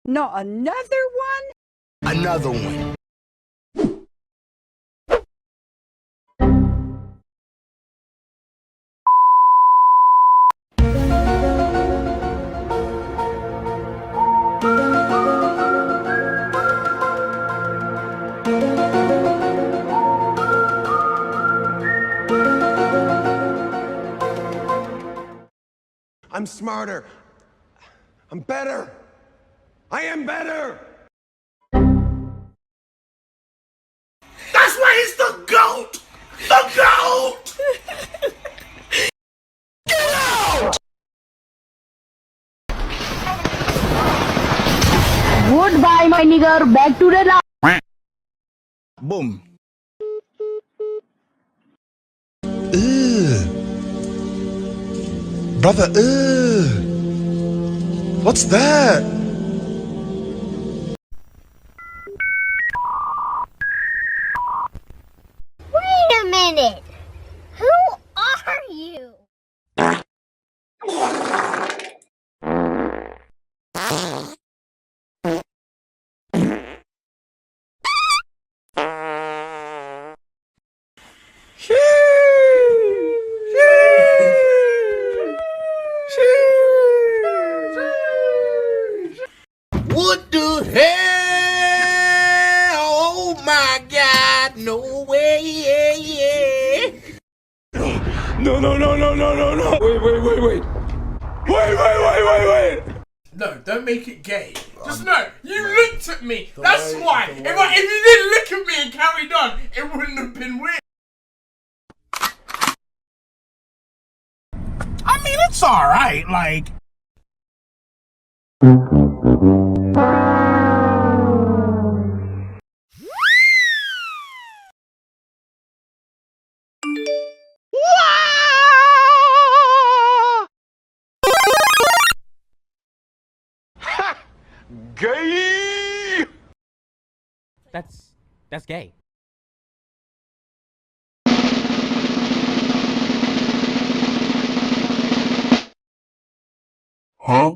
Not another one? Another one. I'm smarter. I'm better. I am better. That's why he's the GOAT! The GOAT! Get out! Goodbye, my nigger. Back to the lab. Boom. Brother, what's that? Wait a minute! Who are you? What the hell? Oh my God! No way! No, no, no, no, no, no, no. Wait. Wait. No, don't make it gay. Just no, you looked at me. That's why. If you didn't look at me and carried on, it wouldn't have been weird. I mean, it's alright, like... Gay! That's gay. Huh?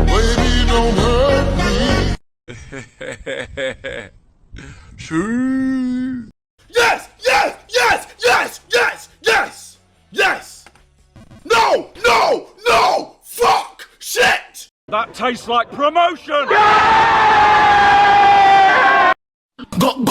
Baby, don't hurt me. Shoo. Yes! No! Fuck! Shit! That tastes like promotion! Go!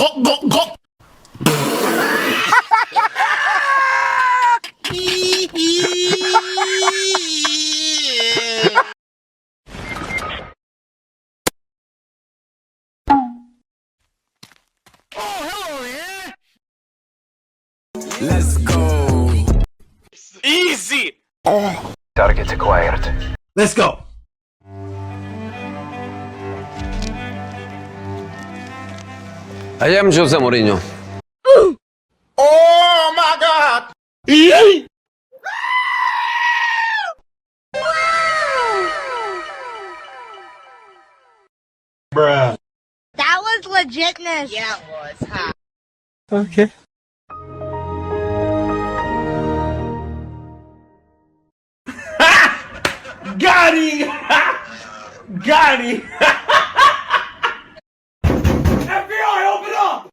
Let's go. Easy! Target acquired. Let's go! I am Jose Mourinho. Oh my God! Bruh. That was legitness. Yeah, it was, huh? Okay. Got him! Got him! FBI, open up!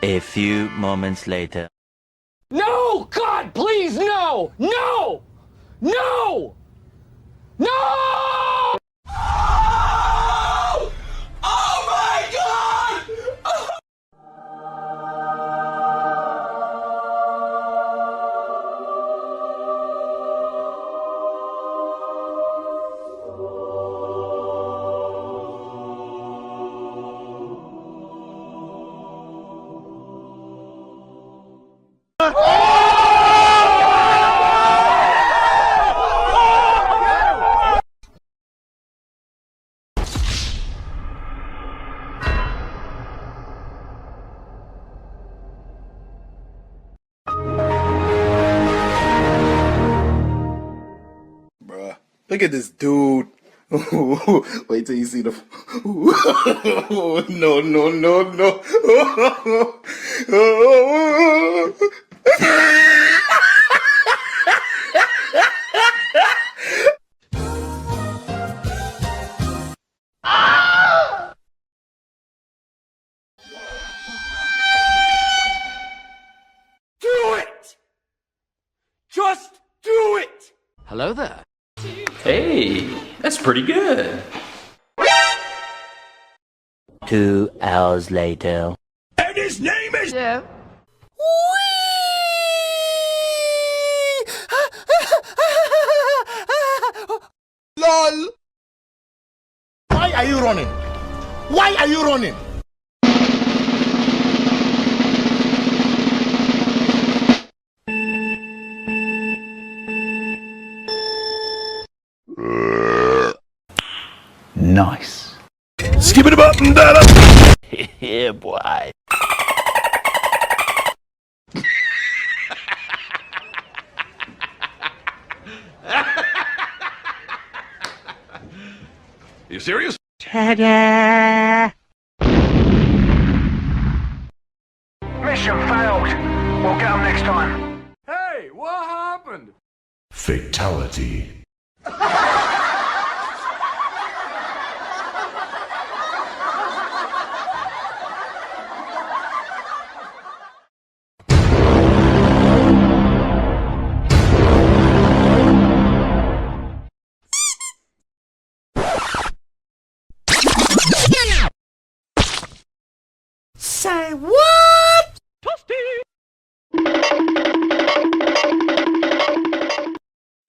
A few moments later. No! God, please! Please, no! No! No! No! Oh my God! Bruh, look at this dude. Wait till you see the. No, no, no, no. Do it! Just do it! Hello there. Hey, that's pretty good. 2 hours later. And his name is... LOL. Why are you running? Why are you running? Nice. Skip it up and down. Yeah, boy. You serious? Mission failed. We'll get them next time. Hey, what happened? Fatality. Say what?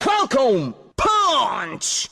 Welcome, punch!